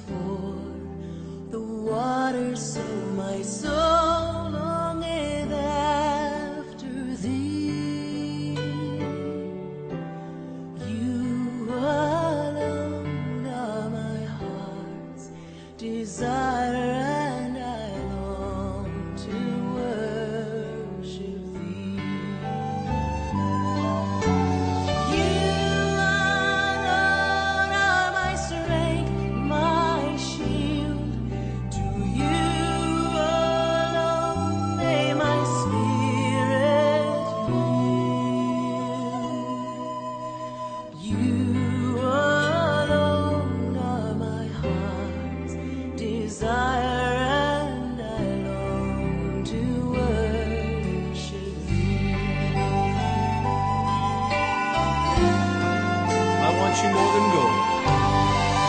for the water, so my soul longeth after thee. You alone are my heart's desire, and I long to worship thee. You alone are my strength, my shield. To you alone may my spirit yield. You alone are my heart's desire, and I long to worship thee. I want you more than gold. I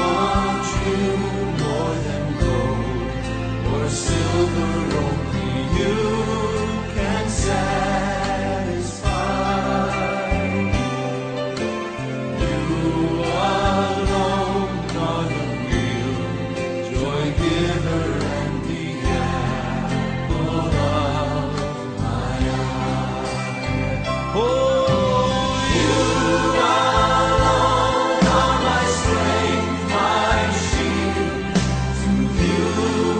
want you more than gold or silver, only you can satisfy. You alone are the real joy giver and the apple of my eye. Oh, You alone are my strength, my shield. To you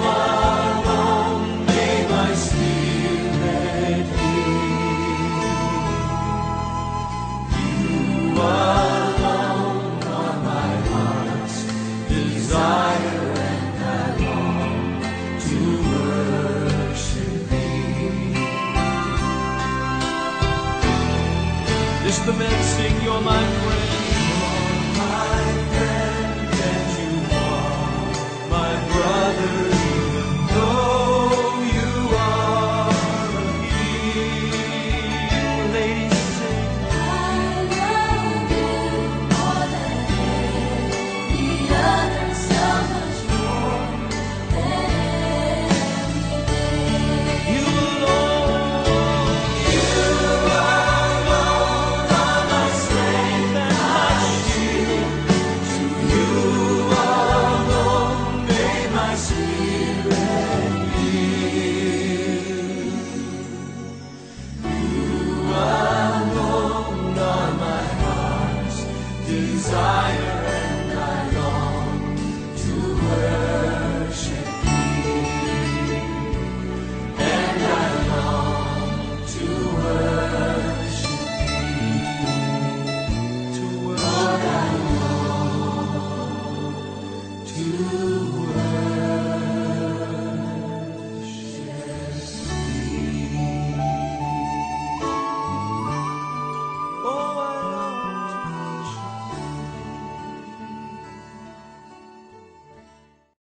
alone may my spirit yield. You alone are my heart's desire, and I long to worship thee. This the men sing, you're my friend.